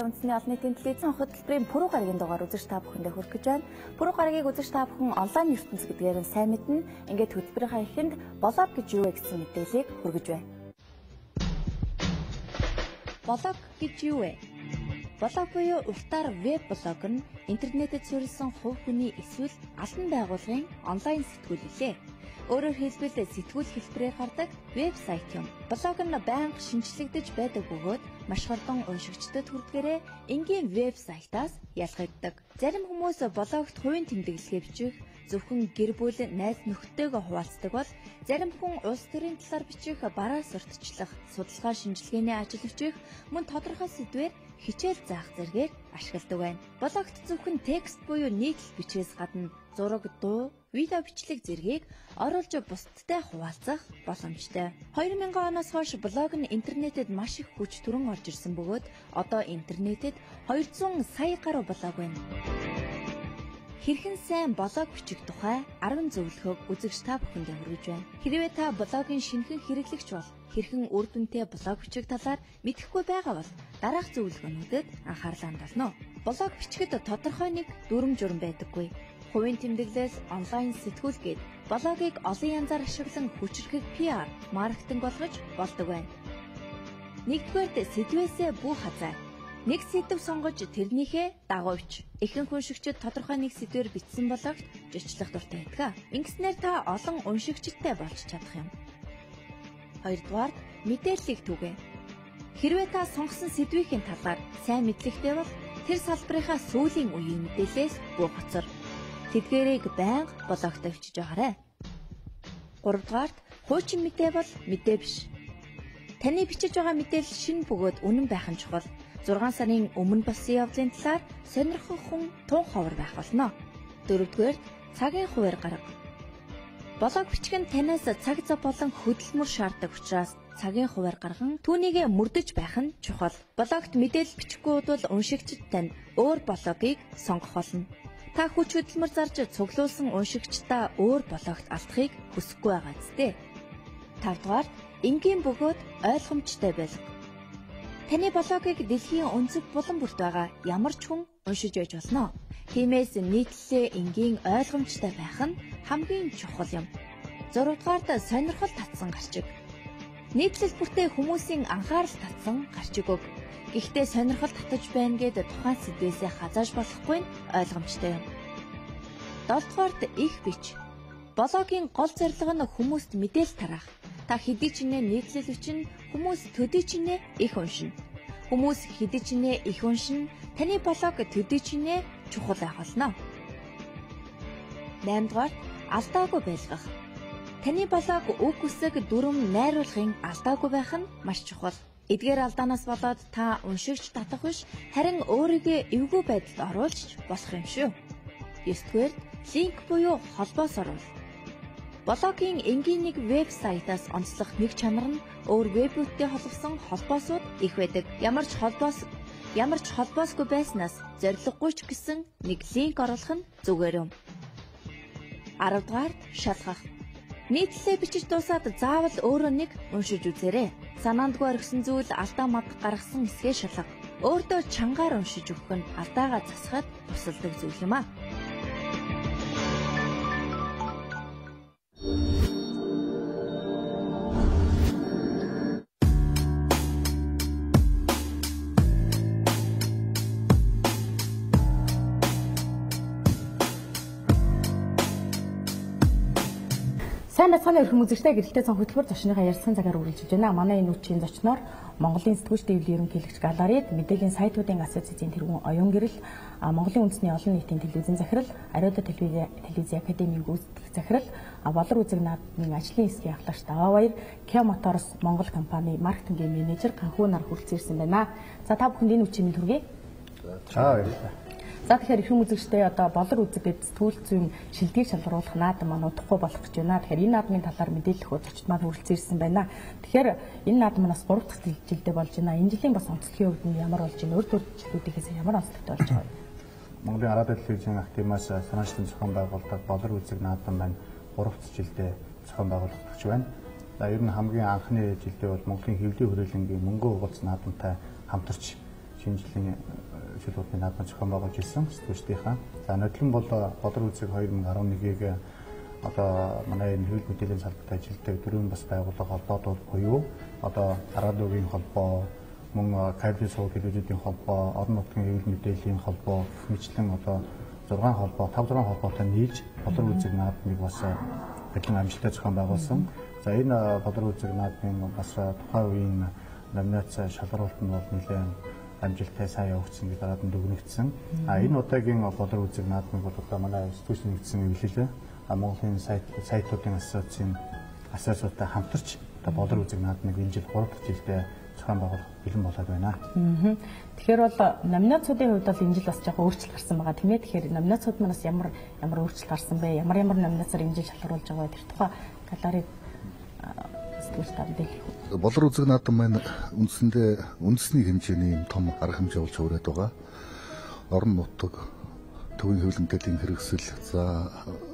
Үндэсний олон нийтийн телевизийн хөтөлбөрийн Пүрэв гарагийн дугаар үзэж та бүхэндээ хүргэж байна. Пүрэв гарагийг үзэж та бүхэн онлайн ертөнц гэдгээр нь сайн мэднэ. Ингээд хөтөлбөрийнхаа эхэнд блог гэж юу вэ гэсэн мэдээллийг хүргэж байна. Блог гэж юу вэ? Блог буюу уртаар веб блог нь интернетэд суурилсан хувь хүний эсвэл албан байгууллагын онлайн сэтгүүл билээ. Өөрөөр хэлбэл сэтгүүл хэлбэрээр гардаг вебсайт юм. Блог нь байнга шинжлэгдэж байдаг бөгөөд маш хурдан уншигчдад хүрдгээрээ энгийн вебсайтаас ялгагддаг. Зарим хүмүүс блогт хувийн тэмдэглэлгээ бичих, зөвхөн гэр бүл, найз нөхдөйгөө хуваалцдаг бол зарим хүн улс төрийн талаар бичих, бараа сурталчлах, судалгаа шинжилгээний ажил бичих, мөн тодорхой сэдвээр хичээл заах зэргээр ашигладаг байна. Блогт зөвхөн текст буюу нийтлэл бичгээс гадна зураг, дуу, видео бичлэг зэргийг оруулж бусдтай хуваалцах боломжтой. 2000 оноос хойш блог нь интернетэд маш их хүч түрэн орж ирсэн бөгөөд одоо интернетэд 200 сая гаруй блог байна. Хэрхэн сайн блог бичих тухай 10 зөвлөгөөг үзэгч та бүхэндээ хүргэж байна. Хэрвээ та блогийн шинэхэн хэрэглэгч бол хэрхэн үр дүнтэй блог бичих талаар мэдэхгүй байгаа бол дараах зөвлөгөөнүүдэд анхаарлаа хандуулна. Блог бичихэд тодорхой нэг дүрм журм байдаггүй. Хувийн тэмдэглэл, онлайн сэтгүүл гээд блогийг олон янзаар ашиглан хүчрхэг PR, маркетинг болгож болдог байна. Нэгдүгээр сэдвээсээ бүх хазай. Нэг сэдв сонгож тэрнийхээ дагуу бич. Ихэнх уншигчид тодорхой нэг сэдвээр бичсэн блогт жичлэх дуртай байдаг. Ингэснээр та олон уншигчдтай болж чадах юм. Хоёрдугаар мэдээллийг түгэй. Хэрвээ та сонгосон сэдвийн талаар сайн мэдлэгтэй бол тэр салбарынхаа сүүлийн үеийн мэдээллээс бүх хоцор. Тэдгээрийг байнга блогт авчиж байгаарай. Гуравдугаарт хуучин мэдээ бол мэдээ биш. Таны бичиж байгаа мэдээлэл шинэ бөгөөд үнэн байх нь чухал. 6 сарын өмнө болсон явдлын талаар сонирхох хүн тун ховор байх болно. Дөрөвдүгээр цагийн хуваар гарга. Блог бичих нь танаас цаг зав болон хөдөлмөр шаарддаг учраас цагийн хуваар гарган түүнийг мөрдөж байх нь чухал. Блогт мэдээлэл бичихгүй бол уншигчид тань өөр блогийг сонгох болно. Та хүч хөдөлмөр зарж цуглуулсан уншигчдаа өөр блогт алдахыг хүсэхгүй байгаа зү. 5-дугаар энгийн бөгөөд ойлгомжтой байх. Таны блогийг дэлхийн өнцөг булан бүрт байгаа ямар ч хүн уншиж байж болно. Тиймээс нийтлэлээ энгийн ойлгомжтой байх нь хамгийн чухал юм. 6-дугаарт сонирхол татсан гарчиг. Нийтлэл бүртээ хүмүүсийн анхаарал татсан гарчиг өг. Гэхдээ сонирхол татаж байна гэдэг тухайн сэдвээсээ хазааж болохгүй нь ойлгомжтой юм. 7-дугаарт их бич. Блогийн гол зорилго нь хүмүүст мэдээлэл тараах. Та хэдий ч нийтлэл бичин хүмүүс төдий ч их уншина. Хүмүүс хэдий ч их уншина. Таны блог төдий ч чухал байх болно. 8-дугаарт алдаагүй байлгах. Таны блог үг үсэг дүрм найруулгын алдаагүй байх нь маш чухал. Эдгээр алдаанаас болоод та уншигч татах биш, харин өөрийгөө эвгүй байдалд оруулж болох юм шүү. 9-дүгээр линк буюу холбоос оруул. Блогийн энгийн нэг вебсайтаас онцлох нэг чанар нь өөр вебүүдтэй холбосон холбоосууд их байдаг. Ямар ч холбоосгүй байснаас зориггүй ч гэсэн нэг линк оруулах нь зүгээр юм. 10-дугаарт шалгах. Нийтлэлээ бичиж дуусаад заавал өөрөө нэг уншиж үзээрэй. Санаандгүй орхисон зүйл алдаа мад гаргасан хэсгээ шалга. Өөртөө чангаар уншиж өгөх нь алдаагаа засахад тусалдаг зүйл юм а. Сайн бацгааны өрхөн үзэгчтэй гэрэлтэй цон хөтөлбөр зочныхаа ярилцсан цагаар үргэлжлэж байна. Манай энэ үеийн зочноор Монголын сэтгүүлч дэвлэлийн ерөнхийлөгч галерейд мэдээллийн сайтуудын ассоциацийн тэргүүн оюун гэрэл, Монголын үндэсний олон нийтийн телевизэн захирал, Ариуда телевизийн академийн гүйцэтгэх захирал, Болор үзэг наадмын ажлын хэсгийн ахлагч Даваа Баяр, Kia Motors Монгол компани маркетингийн менежер Ганхуу нар хүрэлцэн ирсэн байна. За та бүхэнд энэ үеийн хүргэе. За баярлалаа. За тэгэхээр эрхэм үзэгчтэй одоо Болор үзэг гэдэг сэтгүүл зүйн шилдгийг шалгаруулах наадам маань удахгүй болох гэж байна. Тэгэхээр энэ наадмын талаар мэдээлэл өгөх зочид маань хүрэлцэн ирсэн байна. Тэгэхээр энэ наадмаас 3 дахь жилдээ болж байна. Энэ жилийн бас онцлогийн хувьд нь ямар болж байна? Өөр төрөлчлүүдээс ямар онцлогтой болж байгаа вэ? Монголын Ариуда телевизийн активаас санаачлан зохион байгуулдаг Болор үзэг наадам маань 3 дахь жилдээ зохион байгуулагдаж байна. За ер нь хамгийн анхны жилдээ бол Монголын хэвлэлийн хүрээлэнгийн мөнгө угалц наадамтай хамтарч шинжлэлийн шилбэрийн наадмын зохион байгуулж ирсэн сэтгүүлчдийнхаа. За нотлон бол бодрын үзэг 2011-ийг одоо манай энэ хөвөл мэдээллийн салбарт ажилладаг дөрвөн бас байгууллага холбоодод буюу одоо радиогийн холбоо, мөн кабель сувг телевизийн холбоо, орон нутгийн хөвөл мэдээллийн холбоо, мэтлэн одоо 6 холбоо, 5-6 холбоотой нийлж бодрын үзэг наадмыг бас бэлэн амжилттай зохион байгуулсан. За энэ бодрын үзэг наадмын бас тухайн үеийн номинац шалгаруултанд бол нэлээд амжилттай сайн явагдсан гэж дараад нь дүгнэгдсэн. Энэ удаагийн бодрын үзэг наадмыг бол одоо манай сэтгүүлч нэгдсэн эвлэлээ. Монголын сайтуудын ассоциацтай хамтарч одоо бодрын үзэг наадмыг энэ жил 3 дахь жилдээ зохион байгуулах бэлэн болоод байна. Тэгэхээр бол номинацуудын хувьд бол энэ жил бас жоохон өөрчлөлт гарсан байгаа тийм ээ. Тэгэхээр номинацууд манаас ямар өөрчлөлт гарсан бэ? Ямар номинацаар энэ жил шалгаруулж байгаа вэ? Тэр тухай галерейд сэтгүүлч мэдээлэх. Бодрын үзэг наадам маань үндсэндээ үндэсний хэмжээний том арга хэмжээ болж өрөөд байгаа. Орон нутаг, төвийн хөвлөн мэдээллийн хэрэгсэл, за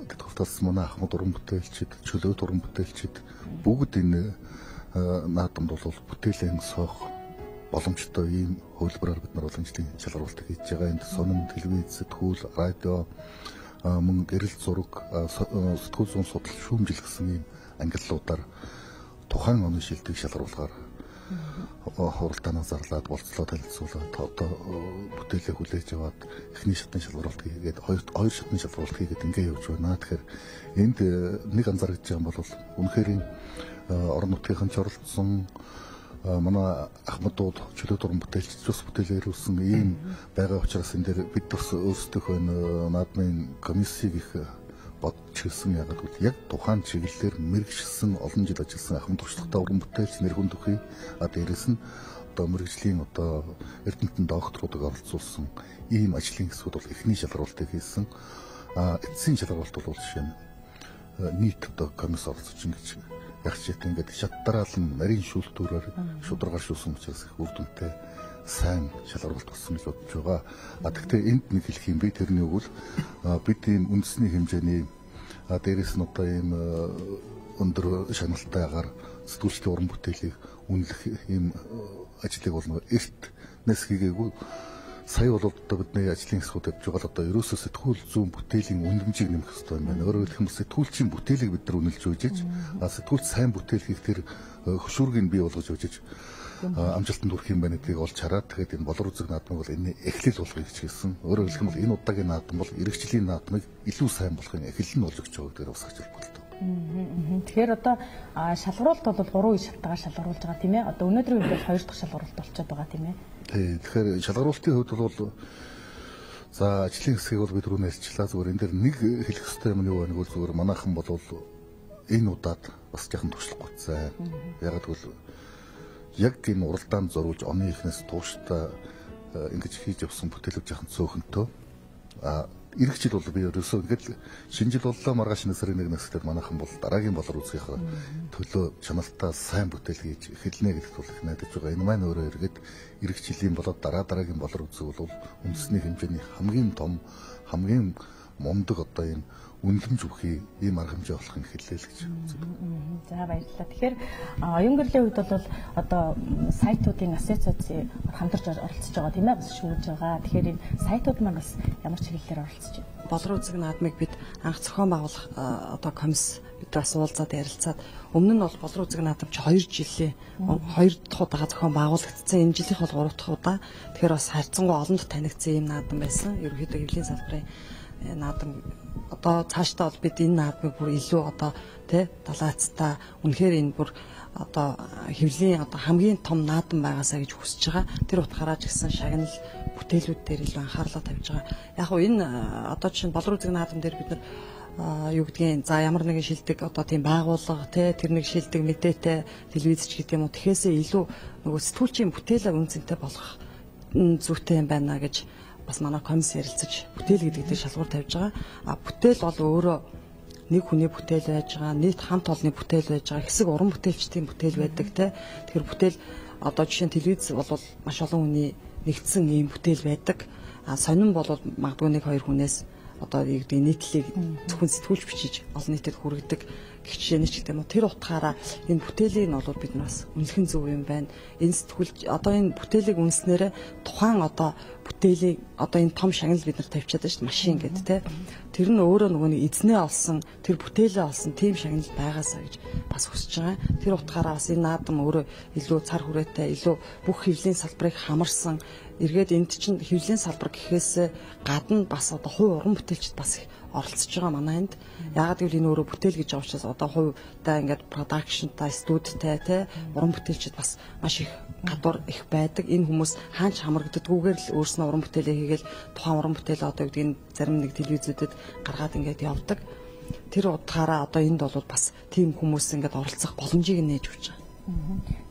төвтөлс манай ахмад уран бүтээлчид, чөлөөт уран бүтээлчид бүгд энэ наадамд бол бүтээлэн соох боломжтой ийм хөлбөрөөр бид нар уламжлалын шалгаруулалт хийж байгаа. Энд сонин, телевиз, сэтгүүл, радио, мөн гэрэл зураг, сэтгүүл зүүн судал шүүмжил гэсэн ийм ангиллуудаар тухайн оны шилдэг шалгаруулгаар хуралдаанаа зарлаад болцлоо танилцуулаад одоо бүтээлээ хүлээж аваад эхний шатны шалгаруулалт хийгээд хоёр шатны шалгаруулалт хийгээд ингээ явж байна. Тэгэхээр энд нэг анзаарч байгаа юм бол үнэхээр орон нутгийнхан ч оролцсон манай ахмадууд чөлөөт уран бүтээлч цус бүтээлээр үүссэн ийм байгаа учраас энэ дээр бид бас өөрсдийнхөө наадмын комиссийг их бодч ирсэн. Ягаад гэвэл яг тухайн чиглэлээр мэрэгшсэн олон жил ажилласан ахмад туршлагатай уран бүтээлч нэрхэн төхий дээрэс нь одоо мэрэгжлийн одоо эрдэмтэн докторуудыг оролцуулсан ийм ажлын хэсгүүд бол эхний шалгаруулалтыг хийсэн. Эцсийн шалгаруулалт бол жишээ нь нийт одоо комисс оролцож ингэж яг ч ингээд шат дараалан нарийн шүүлтүүрээр шударгаар шүүсэн учраас их үр дүнтэй сайн шалгаруулалт болсон гэж бодож байгаа. Гэхдээ энд нэг хэлэх юм бэ, тэрний өгвөл бид ийм үндэсний хэмжээний дээрээс нь одоо ийм өндөр шагналтайгаар сэтгүүлчдийн уран бүтээлийг үнэлэх ийм ажлыг бол эрт нэс хийгээгүй. Сая бол одоо бидний ажлын хэсгүүд явж байгаа л одоо ерөөсөө сэтгүүл зүүн бүтээлийн үнэмжийг нэмэх хэрэгтэй юм байна. Өөрөөр хэлбэл сэтгүүлчийн бүтээлийг бид нар үнэлж үжиж, сэтгүүлч сайн бүтээл хийх тэр хөшүүргийг бий болгож үжиж амжилтанд хүрэх юм байна гэдгийг олж хараад тэгээд энэ бодрын үзэг наадмыг бол энэ эхлэл болгоё гэж хэлсэн. Өөрөөр хэлбэл энэ удаагийн наадам бол иргэжлийн наадмыг илүү сайн болохын эхлэл нь болж өгч байгаа гэдгээр бас хажууд болдог. Тэгэхээр одоо шалгаруулалт бол 3 үе шалтгаан шалгаруулж байгаа тийм ээ. Одоо өнөөдрийн үед бол 2 дахь шалгаруулалт болчиход байгаа тийм ээ. Тэгэхээр шалгаруулалтын хувьд бол за ажлын хэсгийг бол бид рүү нэрчлээ. Зүгээр энэ дэр нэг хэлэх хэрэгтэй юм юу вэ? Нэг зүгээр манайхан бол энэ удаад бас яхан туршлагатай. Ягаад гэвэл яг энэ уралдаанд зориулж оны эхнээс тууштай ингэж хийж явсан бүтээлүүд яхан цөөхөнтөө ирэх жил бол би ерөөсөө ингээд шинэ жил боллоо маргааш сарын 1-ээс тэгээд манайхан бол дараагийн болор үзгийнхаа төлөө чаналтай сайн бүтээл хийж эхэлнэ гэдэгт бол их найдаж байгаа. Энэ маань өөрөө эргээд ирэх жилийн болоод дараагийн болор үзэг бол үндэсний хэмжээний хамгийн том, хамгийн мундаг одоо энэ үнэлэмж бүхий ийм арга хэмжээ болохын хэллээ л гэж үздэг. За баярлалаа. Тэгэхээр оюун гэрлийн хувьд бол одоо сайтуудын ассоциаци хамтарч оролцож байгаа тийм ээ, бас шүүж байгаа. Тэгэхээр энэ сайтууд маань бас ямар чиглэлээр оролцож байна? Бодрын үзэг наадмыг бид анх зохион байгуулах одоо комисс бид бас уулзаад ярилцаад өмнө нь бол бодрын үзэг наадам чи 2 жилийн 2 дахь удаага зохион байгуулагдсан. Энэ жилийнх бол 3 дахь удаа. Тэгэхээр бас харьцангуй олонд танигдсан ийм наадам байсан. Ерөнхийдөө хэвлэлийн салбарын наадам одоо цаашдаа бол бид энэ наадмыг бүр илүү одоо далаацтай үнэхээр энэ бүр одоо хэвлэлийн одоо хамгийн том наадам байгаасаа гэж хүсэж байгаа. Тэр утгаараа ч гэсэн шагнал бүтээлүүд дээр илүү анхаарлаа тавьж байгаа. Яг хөө энэ одоо жишээ нь бодрын үзэг наадам дээр бид нар юу гэдгийг за ямар нэгэн шилдэг одоо тийм байгууллага тэр нэг шилдэг мэдээтэй телевиз ч гэдэг юм уу тэхээсээ илүү нөгөө сэтгүүлчийн бүтээлээ үнцэнтэй болгох зүйтэй юм байна гэж бас манай комисс ярилцаж бүтээл гэдэг дээр шалгуур тавьж байгаа. Бүтээл бол өөрөө нэг хүний бүтээл байж байгаа, нийт хамт олонны бүтээл байж байгаа, хэсэг уран бүтээлчдийн бүтээл байдаг те. Тэгэхээр бүтээл одоо жишээ нь телевиз бол маш олон хүний нэгдсэн ийм бүтээл байдаг. Сонин бол магадгүй 1-2 хүнээс одоо нийтлэлийг зөвхөн сэтгүүлч бичиж олон нийтэд хүргэдэг. гэх жишээний ч гэдэг юм уу. Тэр утгаараа энэ бүтээлийг нь бол бид нас үнэлэх зөв юм байна. Энэ сэтгүүл одоо энэ бүтээлийг үнснээрээ тухайн одоо бүтээлийг одоо энэ том шагнал бид нар тавьчихад байна шүү дээ. Машин гэдэг те. Тэр нь өөрөө нөгөө нэг эзнээ олсон, тэр бүтээлээ олсон тийм шагнал байгаасаа гэж бас хүсэж байгаа. Тэр утгаараа бас энэ наадам өөрөө илүү цар хүрээтэй, илүү бүх хэвлэлийн салбарыг хамарсан. Эргээд энд чинь хэвлэлийн салбар гэхээс гадна бас одоо хувь уран бүтээлчд бас их оролцож байгаа манай энд. Яагаад гэвэл энэ өөрөө бүтээл гэж байгаа учраас одоо хувьдаа ингээд продакшнтай, студитэй те уран бүтээлчд бас маш их гадуур их байдаг. Энэ хүмүүс хаач хамрагддаггүйгээр л өөрснөө уран бүтээлээ хийгээл тухайн уран бүтээлээ одоо гэдэг нь зарим нэг телевизүүдэд гаргаад ингээд явдаг. Тэр утгаараа одоо энд бол бас тийм хүмүүс ингээд оролцох боломжийг нээж өгч байгаа.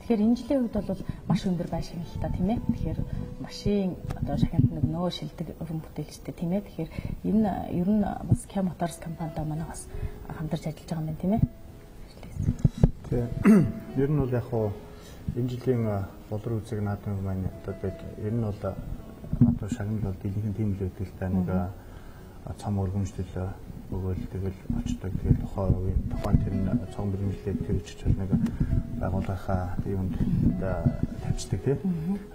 Тэгэхээр энэ жилийн үед бол маш өндөр байр шагналтай тийм ээ. Тэгэхээр машин одоо шагналт нэг нөө шилдэг уран бүтээлчтэй тийм ээ. Тэгэхээр энэ ер нь бас Kia Motors компанитай манай бас хамтарч ажиллаж байгаа юм байна тийм ээ. Тэгээ ер нь бол яг хуу энэ жилийн болор үзэг наадмын маань одоо ер нь бол одоо шагнал бол дийлэнх тийм л байдаг л та нэг цам өргөмжлөл өгөөл тэгэл очдог тэгэл тухайн тэр цом бэрэмжлээд тэр чичэл нэг байгууллагаа юунд тавьчихдаг тийм.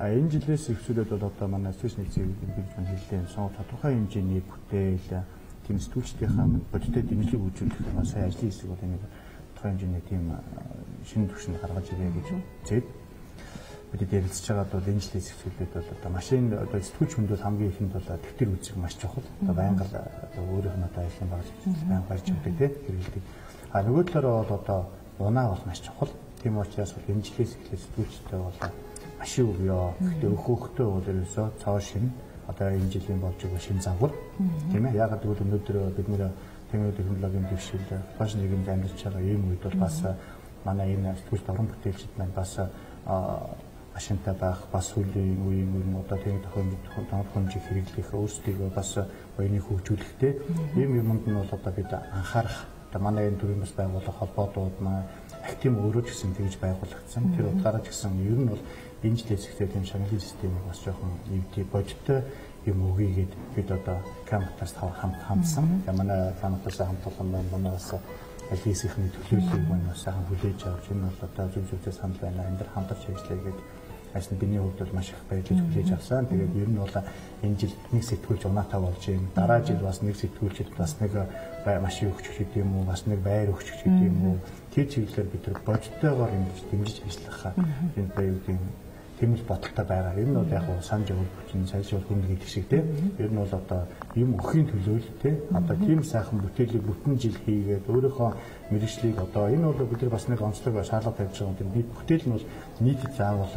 Энэ жилээс эхлээд бол одоо манай сүүс нэгцийг ингэж хэллээ. Сон тодорхой хэмжээний бүтээл тийм сэтгүүлчдийнхаа бодиттой дэмжлэг үзүүлэх сая ажлын хэсэг бол энэ тодорхой хэмжээний тийм шинэ түвшинд гаргаж ирээ гэж зэд бид ярилцж байгаад бол энэ жилээс эхлээд бол одоо машин одоо сэтгүүлч хүнд бол хамгийн ихэнд бол тэмдэг үзэх маш чухал. Одоо байнга одоо өөрийнх нь одоо ажлын багж байнга барьж өгдөг тийм хэрэгэлдэг. Нөгөө талаараа бол одоо унаа бол маш чухал. Тийм учраас бол энэ жилээс эхлээд сэтгүүлчтэй бол машин өгөө. Гэхдээ өөхөөхтэй бол ерөөсөө цоо шин одоо энэ жилийн болж байгаа шин загвар тийм ээ. Ягаад гэвэл өнөөдөр бид нэр технологийн дэвшил фашн нийгэмд амьдарч байгаа ийм үед бол бас манай энэ сэтгүүлч уран бүтээлчид маань бас машинтай байх бас үеийн үеийн одоо тийм тохиомжийг хэрэглэх өөрсдийгөө бас баяны хөгжүүлэхтэй ийм юмд нь бол одоо бид анхаарах одоо манай энэ төрлийн бас байгууллага холбоотууд маань актив өөрөө ч гэсэн тэгж байгуулагдсан. Тэр утгаараа ч гэсэн ер нь бол энэ жилээс эхлээд энэ шагналын системийг бас жоохон ивдээ бодиттой юм өгье гэд бид одоо Kia Motors хамтсан. Манай Kia Motors хамтлан манай бас ажлын хэсгийн төлөөллийг маань сайхан хүлээж авч энэ бол одоо зөв санал байна. Энд дэр хамтарч ажиллая гэдэг ажил биний хувьд бол маш их баярлаж хүлээж авсан. Тэгээд ер нь бол энэ жил нэг сэтгүүлч унаатай болж байна. Дараа жил бас нэг сэтгүүлчд бас нэг машин өгч гэдэг юм уу, бас нэг байр өгч гэдэг юм уу. Тэр чиглэлээр бид нар бодиттойгоор ингэж дэмжиж ажиллах энэ баярын тэмэл бодолтой байгаа. Энэ нь бол яг санаж өгөх хүчин сайжруулах хүн гэдэг шиг тийм. Ер нь бол одоо юм өхийн төлөө л тийм. Одоо тийм сайхан бүтээлийг бүтэн жил хийгээд өөрийнхөө мэрэгчлийг одоо энэ бол бид нар бас нэг онцлог шаардлага тавьж байгаа юм. Бид бүтээл нь бол нийтэд заавал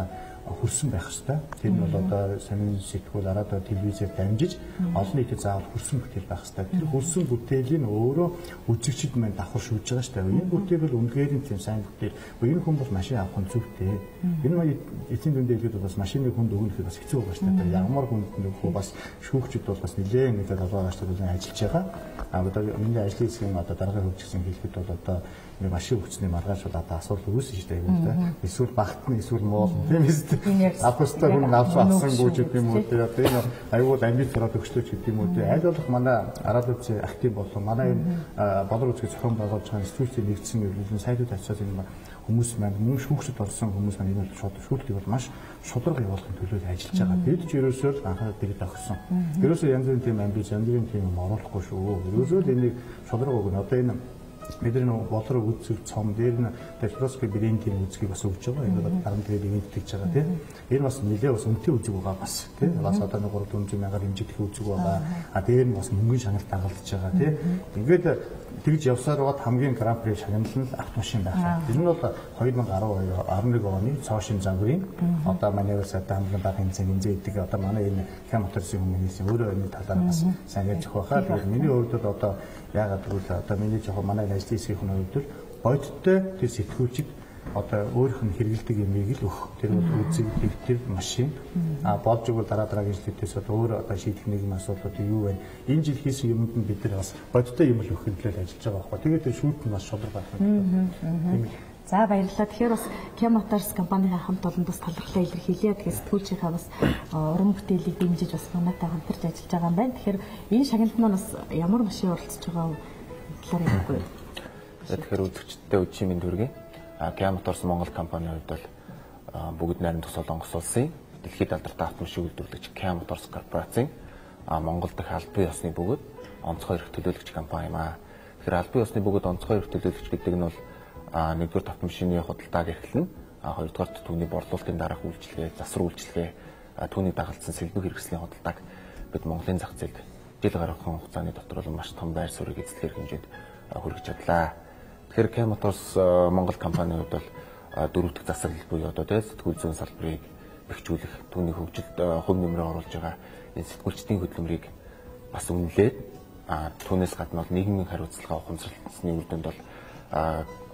хүрсэн байх хэрэгтэй. Тэр нь бол одоо сонин сэтгүүл араад телевизээр дамжиж олон нийтэд заавал хүрсэн бүтээл байх хэрэгтэй. Тэр хүрсэн бүтээлийн өөрөө үзэгчд маань давхар шүүж байгаа шүү дээ. Энэ бүтээл бол үнэхээр тийм сайн бүтээл. Энэ хүн бол машин авах нь зүгтэй. Энэ маань эцсийн дүндээ хэлээд бас машины хүнд өгнөх бас хэцүү байгаа шүү дээ. Ямар хүнд нөхөө бас шүүгчд бол бас нэлээд нэг талбайгаач төлөв ажиллаж байгаа. Одоо миний ажлын хэсгийн одоо дараагийн хөгжсөн хэлэхэд бол одоо нэг машин өгчний маргааш бол одоо асуудал үүснэ шүү дээ. Эсвэл багтна, эсвэл муу тийм ээ. Августаар хүн авсан гүйж гэдэг юм уу тийм энэ аюул амбиц ороод өгчлөөч гэдэг юм уу тийм аль болох манай араад үзээ актив болон манай энэ болор үзэх зохион байгуулж байгаа институцийн нэгдсэн ерөнхий сайдууд ачаад энэ хүмүүс маань мөн шүүгчд болсон хүмүүс маань энэ бол шүүхтийг бол маш шударга явуулахын төлөө ажиллаж байгаа. Бид ч ерөөсөө анхаарал дэрэг тохирсон. Ерөөсөө янз бүрийн тийм амбиц, янз бүрийн тийм юм оруулахгүй шүү. Ерөөсөө л энийг шударга өгнө. Одоо энэ бидний болор үзэг цом дээр нь технологи брендинг үзгийг бас өгч байгаа. Энэ бол гарам тэгээд ивент хийж байгаа тийм. Энэ бас нэлээ бас үнэтэй үзэг байгаа бас тийм. Бас одоо нэг 300 мянгаар хэмжээтэй үзэг байгаа. А дээр нь бас мөнгөний шагналт дагалдаж байгаа тийм. Ингээд тэгж явсаар бод хамгийн гран при шагнал нь автомашин байна. Энэ нь бол 2011 оны цоошин загварын одоо манай улсад хамгийн бага хэмжээний эдэг одоо манай энэ Kia Motors-ийн хүмүүс өөрөө энэ талаар бас сайн ярьж байгаа. Тэгээд миний хувьд бол одоо яагаад гэвэл одоо миний жоохон манай ажлын хэсгийн хувьд бол бодиттой тэр сэтгүүлчид одоо өөрийнх нь хэрэгэлдэг юмыг л өөх. Тэр бол үзэг дэвтэр машин болж игэл дараагийн жилээс одоо өөр одоо шийдэх нэг юм асуудлууд юу вэ? Энэ жил хийсэн юмд нь бид нар бас бодиттой юм л өөх хэлбэл ажиллаж байгаа байхгүй. Тэгээд шүүт нь бас шударга байх юм. За баярлалаа. Тэгэхээр бас Kia Motors компанийн хамт олон бас талархлаа илэрхийлье. Тэгэхээр сэтгүүлчийнхаа бас уран бүтээлийг дэмжиж бас манайтай хамтарч ажиллаж байгаа юм байна. Тэгэхээр энэ шагналд маань бас ямар машин оролцож байгаа вэ? Талаар ярихгүй. Тэгэхээр үзэгчдтэй өчигдөр мэнд хүргэе. Kia Motors Монгол компанийн хувьд бол бүгд найрамдах Солонгос улсын дэлхийд алдартай автомашин үйлдвэрлэгч Kia Motors корпорацийн Монгол дахь албан ёсны бөгөөд онцгой эрх төлөөлөгч компани юм аа. Тэгэхээр албан ёсны бөгөөд онцгой эрх төлөөлөгч гэдэг нь бол нэгдүгээр автомашины худалдааг эрхлэн, хоёрдугаар түүний борлуулалтын дараах үйлчилгээ, засвар үйлчилгээ, түүний дагалдсан сэлбэг хэрэгслийн худалдааг бид Монголын зах зээлд жил гаргахын хугацааны дотор бол маш том байр суурийг эзлэхээр хэмжээнд хүргэж чадлаа. Тэгэхээр Kia Motors Монгол компанийн хувьд бол дөрөв дэх засаглал буюу одоо сэтгүүл зүйн салбарыг бэхжүүлэх, түүний хөгжилд хувь нэмрээ оруулж байгаа энэ сэтгүүлчдийн хөдөлмөрийг бас үнэлээд түүнээс гадна бол нийгмийн хариуцлага ухамсарласны үр дүнд бол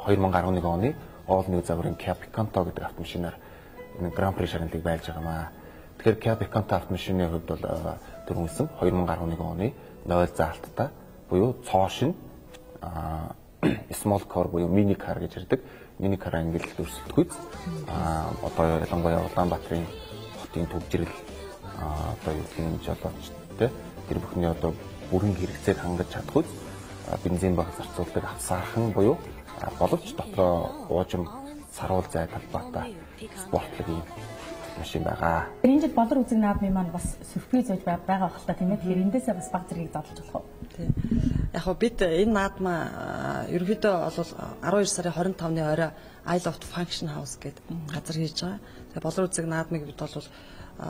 2011 оны All New загварын Kia Picanto гэдэг автомашинаар энэ Grand Prix шагналыг байлж байгаамаа. Тэгэхээр Kia Picanto автомашины хувьд бол дөрвөлсөн 2011 оны 0 заалттай буюу цоо шин small car буюу mini car гэж ярьдаг. Mini car ангиллалд өрсөлдөхүйц одоо ялангуяа Улаанбаатарын хотын төвжирэл одоо юугийн жолооч тэр бүхний одоо бүрэн хэрэгцээг хангаж чадхүйц бензин баг зарцуулдаг авсаархан буюу боловч дотроо уужим саруул зай талбайтай спортлог юм машин байгаа. Энэ жил болор үзэг наадмын маань бас сюрприз байж байгаа байх л та тийм ээ. Тэгэхээр эндээсээ бас баг зэргийг задлж болох уу? Тийм. Яг хөө бид энэ наадмаа ерөнхийдөө бол 12 сарын 25-ны орой Isle of Function House гэдэг газар хийж байгаа. Тэгээ болор үзэг наадмыг бид бол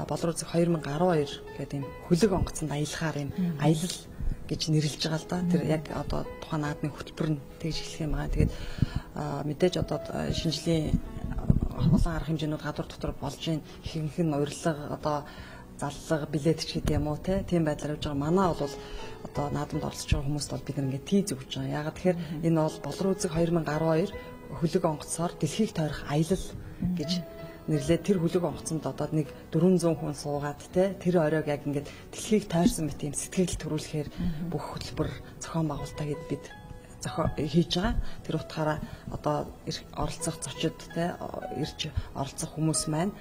болор үзэг 2012 гэдэг юм хөлөг онгоцонд аялахаар юм аялал гэж нэрлэж байгаа л да. Тэр яг одоо тухайн наадмын хөтөлбөр нь тэгж эхлэх юм байгаа. Тэгээд мэдээж одоо шинжлэлийн олон арга хэмжээнүүд гадуур дотор болж ийн ихэнх нь урилга одоо заллага билет ч гэдэг юм уу тийм байдлаар явж байгаа. Манай бол одоо наадамд оролцож байгаа хүмүүст бол бид ингээд тийз өгч байгаа. Ягаад тэгэхээр энэ бол болор үзэг 2012 хөлөг онгоцоор дэлхийг тойрох аялал гэж нэрлээд тэр хөлөг онгоцонд одоо нэг 400 хүн суугаад тэр оройг яг ингээд дэлхийг тойрсон мэт юм сэтгэл төрүүлэхээр бүх хөтөлбөр зохион байгуулалтаа гээд бид хийж байгаа. Тэр утгаараа одоо оролцох зочид ирж оролцох хүмүүс маань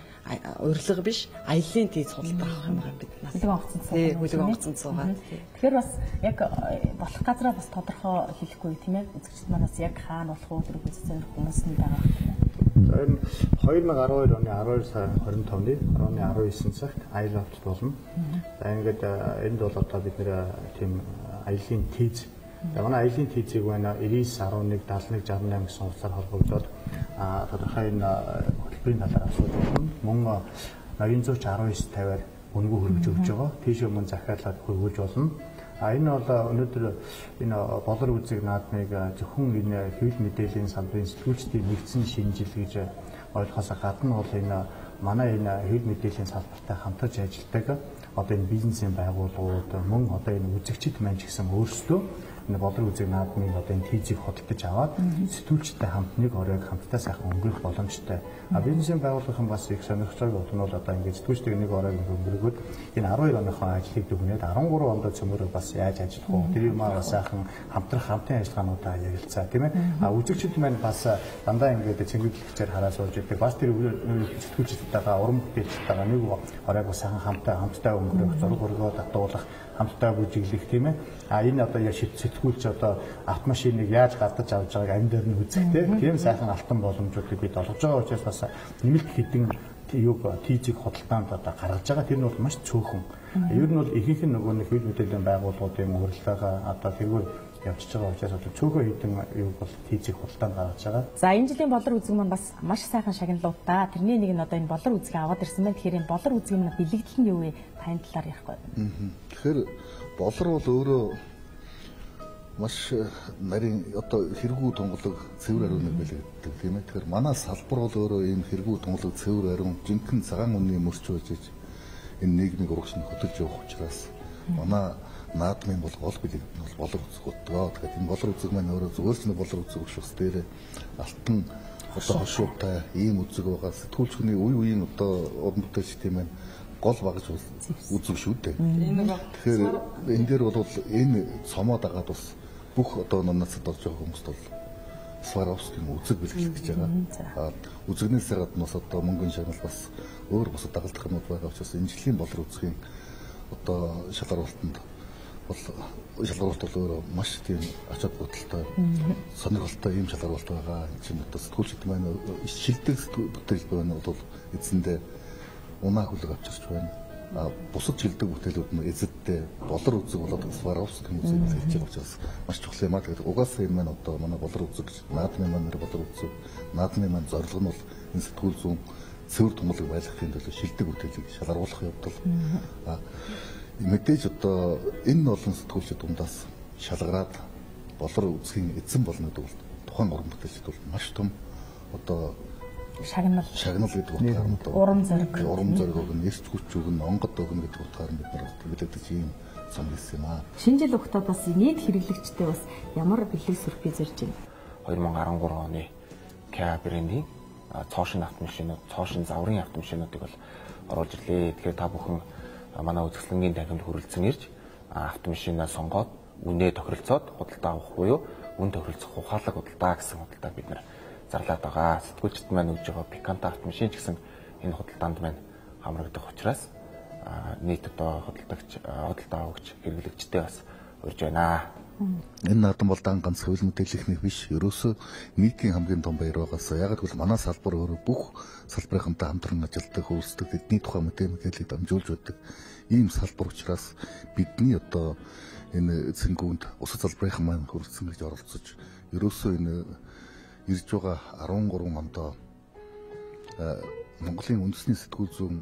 урилга биш аяллаа тийз худалдаа авах юм байна биднээс. Хөлөг онгоцонд суугаад. Тэгэхээр бас яг болох газараа бас тодорхой хэлэхгүй тийм ээ. Үзэгчд манаас яг хаана болох уу тэр үзсэн хүмүүс нь байгаа. За энэ 2012 оны 12 сарын 25-ны 19 цагт Isle-д болно. За ингээд энд бол одоо бид нэр тийм аяллаа тийз манай аялын тийзийг байна 99.11 71 68 гэсэн хугацаар холбогдоод тодорхой энэ хөтөлбөрийн талаар асуудал байна. Мөн 819.50-аар үнэгүй хөрвж өгч байгаа. Тийш өмнө захиалаад хөрвүүлж болно. Энэ бол өнөөдөр энэ болор үзэг наадмыг зөвхөн энэ хэвлэл мэдээллийн салбарын сэтгүүлчдийн нэгдсэн шинжил гэж ойлгохоос гадна бол энэ манай энэ хэвлэл мэдээллийн салбартай хамтарч ажилладаг одоо энэ бизнесийн байгууллагууд мөн одоо энэ үзэгчид маань ч гэсэн өөрсдөө энэ болор үзэг наадмын одоо энэ тийзийг худалдаж аваад сэтгүүлчтэй хамт нэг оройг хамтдаа сайхан өнгөрөх боломжтой. Бизнесийн байгууллагын бас их сонирхолтой бол нь бол одоо ингээд сэтгүүлчтэй нэг оройг өнгөргөөд энэ 12 оныхоо ажлыг дүгнээд 13 онд цөмөрөө бас яаж ажиллах вэ? Тэр юм аа сайхан хамтрах хамтын ажиллагаануудаа ярилцаа тийм ээ. Үзэгчид маань бас дандаа ингээд цэнгэлэгчээр хараа сууж идэг. Бас тэр сэтгүүлчдтэйгээ уран бүтээлчтэйгээ нэг оройг сайхан хамтдаа өнгөрөх, зураг хөргөө татуулах, хамтдаа бүжиглэх тийм ээ. Энэ одоо яг сэтгүүлч одоо автомашиныг яаж гадаж авч байгааг амь дээр нь үзэх тийм сайхан алтан боломжуудыг бид олгож байгаа учраас бас нэмэлт хэдэн тийзийг худалдаанд одоо гаргаж байгаа. Тэр нь бол маш цөөхөн. Ер нь бол ихэнх нь нөгөө нэг хэвлэл мэдээллийн байгууллагуудын урилгаагаа одоо тэргээр явж байгаа учраас одоо цөөхөн хэдэн юу бол тийзийг худалдаанд гаргаж байгаа. За энэ жилийн болор үзэг маань бас маш сайхан шагналуудаа. Тэрний нэг нь одоо энэ болор үзгийг аваад ирсэн байна. Тэгэхээр энэ болор үзгийн маань бэлэгдэл нь юу вэ? Тань талаар ярихгүй. Тэгэхээр болор бол өөрөө маш нарийн одоо хэрэггүй тунгалаг цэвэр ариуныг бэлэгддэг тийм ээ. Тэгэхээр манай салбар бол өөрөө ийм хэрэггүй тунгалаг цэвэр ариун жинхэнэ цагаан үнний мөрч байж энэ нийгмийг урагш нь хөтөлж явах учраас манай наадмын бол гол бэлэгдэл нь бол болор үзэг болдог. Тэгэхээр энэ болор үзэг маань өөрөө зүгээр л нэг болор үзэг биш бас дээр алтан одоо хошуутай ийм үзэг байгаа. Сэтгүүлчний үе үеийн одоо уран бүтээлчдийн маань гол багж үзэг шүү дээ. Тэгэхээр энэ дээр бол энэ цомоо дагаад бас бүх одоо нанацад орж байгаа хүмүүст бол Сваровскийн үзэг бэлгэлж гэж байгаа. Үзэгнээс гадна бас одоо мөнгөн шагнал бас өөр бусад дагалдах юмуд байгаа учраас энэ жилийн болор үзгийн одоо шалгуултанд бол шалгаруулалт бол өөрөө маш тийм ач холбогдолтой сонирхолтой ийм шалгаруулалт байгаа. Энэ чинь одоо сэтгүүлчид маань шилдэг бүтээл байна бол эзэндээ унаа хүлэг авчирч байна. Бусад шилдэг бүтээлүүд нь эзэдтэй болор үзэг болоод Сваровский музейд хэлж байгаа учраас маш чухал юм аа. Тэгэхээр угаасаа энэ маань одоо манай болор үзэг, наадмын маань болор үзэг, наадмын маань зорилго нь бол энэ сэтгүүл зүүн цэвэр томлог байлгахын төлөө шилдэг бүтээлийг шалгаруулах явдал. Мэдээж одоо энэ олон сэтгүүлчид дундаас шалгараад болор үзхийн эзэн болно гэдэг бол тухайн уран бүтээлчд бол маш том одоо шагнал гэдэг утгаар нь урам зориг өгнө, эрч хүч өгнө, онгод өгнө гэдэг утгаар нь бид нар хэлдэг ийм зам хэлсэн юм аа. Шинэ жил өгтөө бас нийт хэрэглэгчтэй бас ямар бэлэг сюрприз ирж байна. 2013 оны Kia брендийн цоошин автомашинууд, цоошин заврын автомашинуудыг бол оруулж ирлээ. Тэгэхээр та бүхэн манай үзэсгэлэнгийн танхимд хүрэлцэн ирж автомашинаа сонгоод үнэ тохиролцоод худалдаа авах буюу үн тохиролцох ухаалаг худалдаа гэсэн худалдааг бид нар зарлаад байгаа. Сэтгүүлчид маань өгж байгаа Picanto автомашин ч гэсэн энэ худалдаанд маань хамрагдах учраас нийт одоо худалдаа авагч хэрэглэгчтэй бас урьж байна. Энэ наадам бол ганц хөвөл мэдээлэлхний биш. Ерөөсөө нийтийн хамгийн том баяр байгаас. Яг гэвэл манай салбар өөрөө бүх салбарынхантай хамтран ажилладаг, хөөсдөг, эдний тухай мэдээллийг дамжуулж байдаг ийм салбар учраас бидний одоо энэ цэнгүүнд усад салбарын маань хүрэлцэн гэж оролцож ерөөсөө энэ ирж байгаа 13 ондоо Монголын үндэсний сэтгүүл зүүн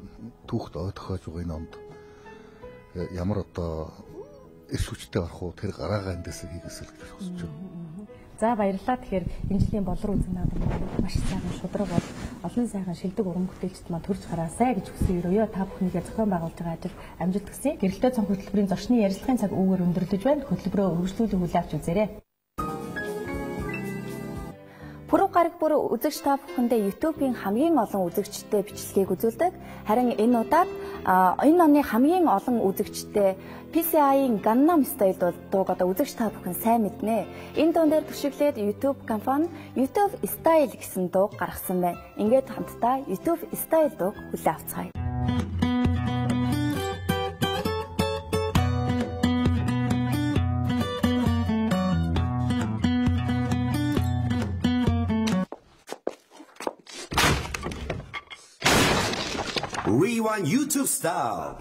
түүхт ой тохиож байгаа энэ онд ямар одоо эрч хүчтэй авах уу тэр гараагаа эндээс хийгээсэл гэж хүсэж байна. За баярлалаа. Тэгэхээр энэ жилийн болор үзэн наадам маш сайхан шудраг бол олон сайхан шилдэг уран бүтээлчд маань төрж хараасай гэж хүсэн өрөөё. Та бүхнийгээ зохион байгуулж байгаа ажил амжилт хүсье. Гэрэлтэй цонх хөтөлбөрийн зочны ярилцлагын цаг үүгээр өндөрлөж байна. Хөтөлбөрөө үргэлжлүүлэн хүлээн авч үзээрэй. Пүрэв гараг бүр үзэгч та бүхэндээ YouTube-ийн хамгийн олон үзэгчтэй бичлэгийг үзүүлдэг. Харин энэ удаад энэ оны хамгийн олон үзэгчтэй PCI-ийн Gangnam Style дууг одоо үзэгч та бүхэн сайн мэднэ. Энэ дуун дээр төшөглөөд YouTube компани YouTube Style гэсэн дууг гаргасан байна. Ингээд хамтдаа YouTube Style дууг хүлээн авцгаая. Rewind YouTube style.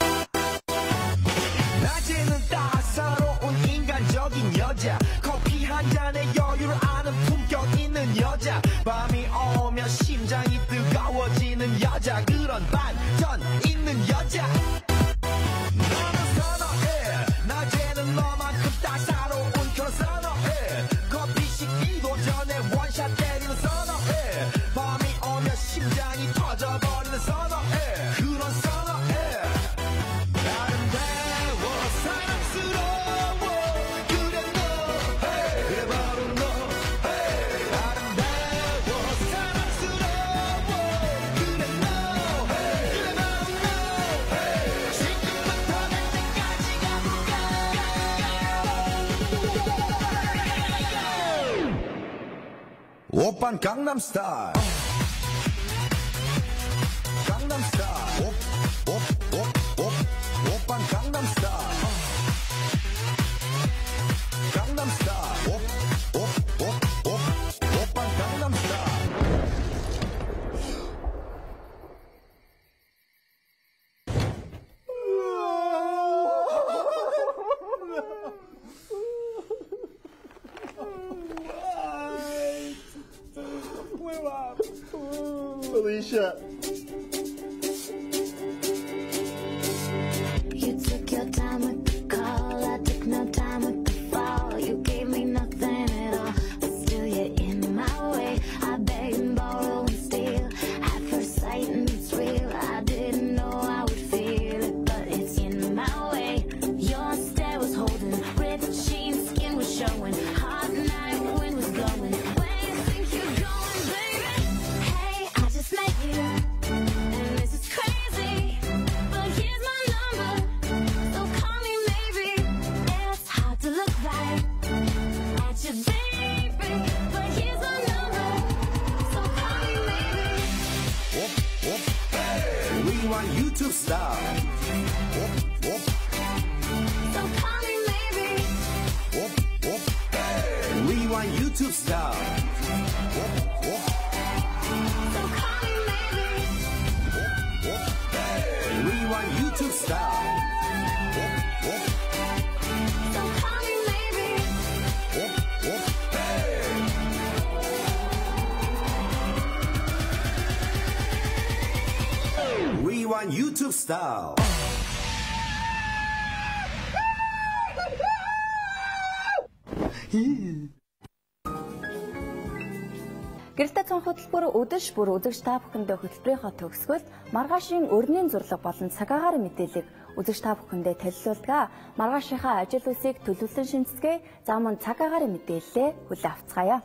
낮에는 따사로운 인간적인 여자, 커피 한 잔에 여유를 아는 품격 있는 여자, 밤이 오면 심장이 뜨거워지는 여자, 그런 반전 있는 여자. 너는 선호해. 낮에는 너만큼 따사로운 그런 선호해. 커피 식기도 전에 원샷 때리는 선호해. 밤이 오면 심장이 터져버리는 선호해. 오빤 강남 스타일. 강남 스타일. 오빤 강남 스타일. 강남 스타일. 오빤 강남 스타일. Alicia. You took your time with the call, I took no time with the fall. You gave me nothing at all, but still you're in my way. I beg and borrow and steal at first sight, and it's real. I didn't know I would feel it, but it's in my way. Your stare was holding, ripped jeans, skin was showing. Hot night, wind was blowing. Where you think you're going, baby? Hey, I just met you. Gangnam Style. Гэрэлтэй цонх хөтөлбөр өдөш бүр үзэгч та бүхэндээ хөтөлбөрийнхөө төгсгөл маргаашийн өрнийн зурлаг болон цагаагаар мэдээлэл үзэгч та бүхэндээ төлөвлөдөг. Маргаашийнхаа ажил үсийг төлөвлөн шинцгээ за мөн цагаагаар мэдээлэлээ хүлээн авцгаая.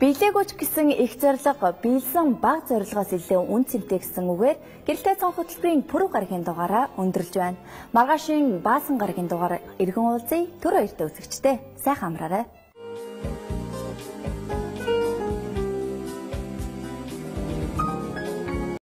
Биелээгүйч гэсэн их зорилго биелсэн бага зорилгоос илүү үн цэнтэй гэсэн үгээр гэрэлтэй цонх хөтөлбөрийн пүрэв гарагийн дугаараа өндөрлж байна. Маргаашийн баасан гарагийн дугаар эргэн уулзъя. Төр хоёртой үзэгчтэй сайхан амраарай.